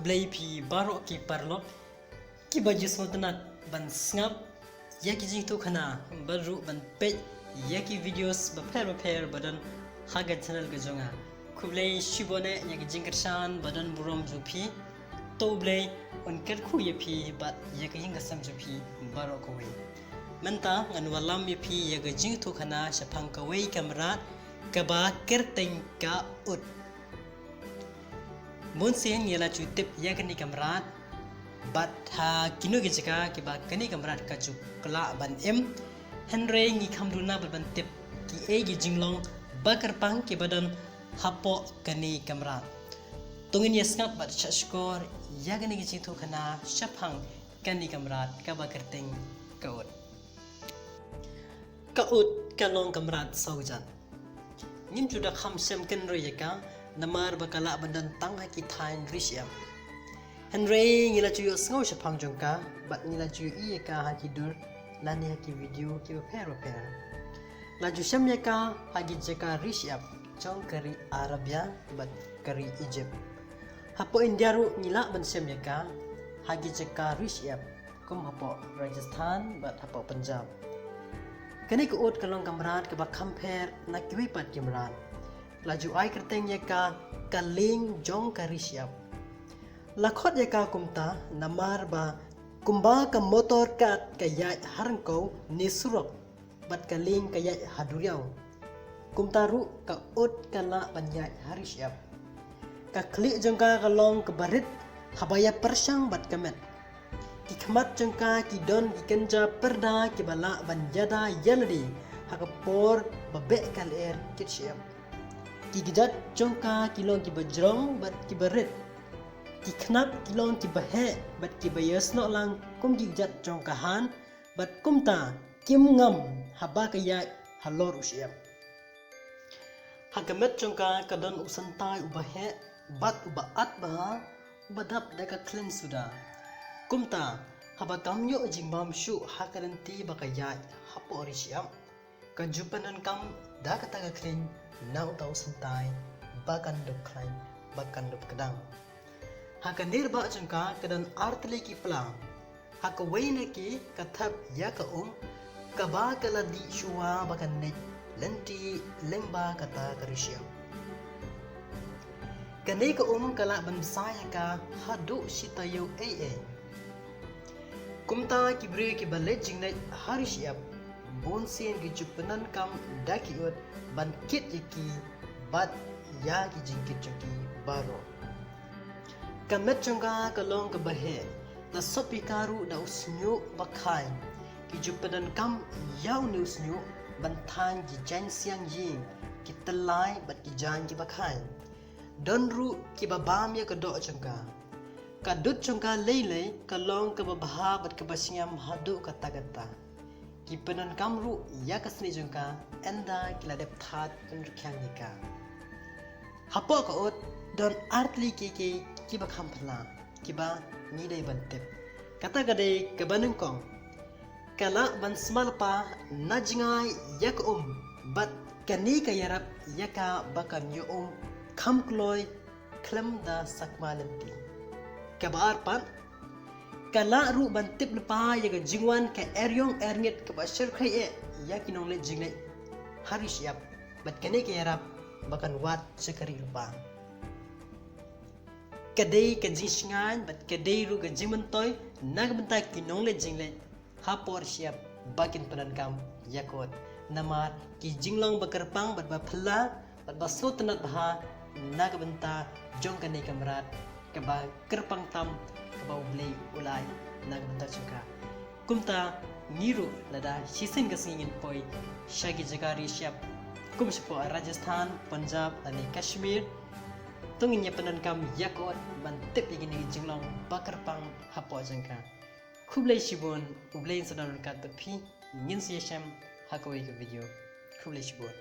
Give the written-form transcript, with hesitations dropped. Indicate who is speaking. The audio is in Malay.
Speaker 1: kublai pi barok ki parlok ki baju sontanat ban snap ya ki jing tu khana baru ban pe ya ki videos ba pair badan haga channel ke jonga kublai shibone ya ki jing kersan badan burom ju pi to blai on ker khu ye pi bat ya ki jing kasam ju pi barok ko we menta ngan walam ye pi ya ki jing tu khana sapang ka we kamera ka ba kerteng ka ut Mun sen yela cutip ya kini kamrat bat ha kino gejaka ki ba kini kamrat ka cu kla ban em henry ngi khamduna ban tip ki e gi jinglong bakar pang ki badan hapo kini kamrat tungin yesngap bat chashkor ya kini gi chitu khana shaphang kini kamrat ka ba kerteng kaut kalong kamrat saujan nim juda kham sem ken royeka namar bakala bandan tang haki thain risham henry ngila chu sngo shapang jongka bat ngila chu i ka haki dur lani haki video ki pair la ju shamya ka haki jaka risham chong kari arabia bat kari egypt hapo india ru ngila ban shamya ka haki jaka risham kum hapo rajasthan bat hapo punjab kani ko ot kalong kamrat ka ba compare na kiwi pat kimran laju ai kerteng yaka kaling jong karisiap lakhot yaka kumta namar ba kumba ka motor kat kaya harangko ni surok bat kaling kaya haduriaw kumta ru ka ut kala banyai harisiap ka klik jongka kalong ke barit habaya persang bat kamet kikmat jongka kidon kikenja perda kibala banjada yaladi hakapor babek kaler kitsiap Kijat jongka kilong ki bajrong bat ki barit ki knap kilong ki bahe bat ki bayas no lang kum kijat jongkahan bat kumta kim ngam haba kaya halor usiap hagamet jongka kadon usantai ubahe bat ubaat ba ubadap daka klen suda kumta haba kamyo jingbam shu hakaranti bakaya hapo orisiam kanjupanan kam daka taka klen nau tau santai bakan dop klain bakan dop kedang haka nirba jengka kedan artli ki plang haka waina ki kathap ya ka ka ba kala di shua bakan ne lenti lemba kata karisya kane ka kala ban saya ka hadu sitayo kumta ki bre ki balet jingne harishya bonsen ki jupanan kam dakiot bangkit yaki bat ya ki jingkit joki baro kamet jongga kalong ke bahe na sopi karu da usnyo bakai ki jupadan kam yau ni usnyo bantang ki jan siang yin ki telai bat ki jan ki bakai donru ki babam ya kedok jongga kadut jongga lele kalong ke babaha bat ke basiam hadu kata-kata ki penan kamru ya kasni jongka enda kila dep that penrukyang nika hapo ka ot don artli ki ba khampla ki ba ni dai bantep kata gade ke banungkong kala ban smalpa najngai yak bat kani ka yarap yaka bakan yo khamkloi klam da sakmalanti kabar pan kala ru bantip lepa ya jingwan ke eryong erngit ke basir khai ya kinong le jingle hari siap bat kene ke yarap bakan wat sekari lepa kadai ke jingan bat kadai ru ke jimentoy nag bentai kinong le jingle hapor siap bakin penankam yakot namar ki jinglong bakarpang bat bapla bat basot nat bah nag benta jong kane kamrat ke ba kerpang tam bau blay ulai nag bentar juga kumta niru lada sisen gasingin poi shagi jagari siap kum sepo Rajasthan Punjab dan Kashmir tungin ya penankam yakot bantip igini jinglong bakarpang hapo jangka kublai shibun ublai sadarun ka tapi ngin siasham hakoi ke video kublai shibun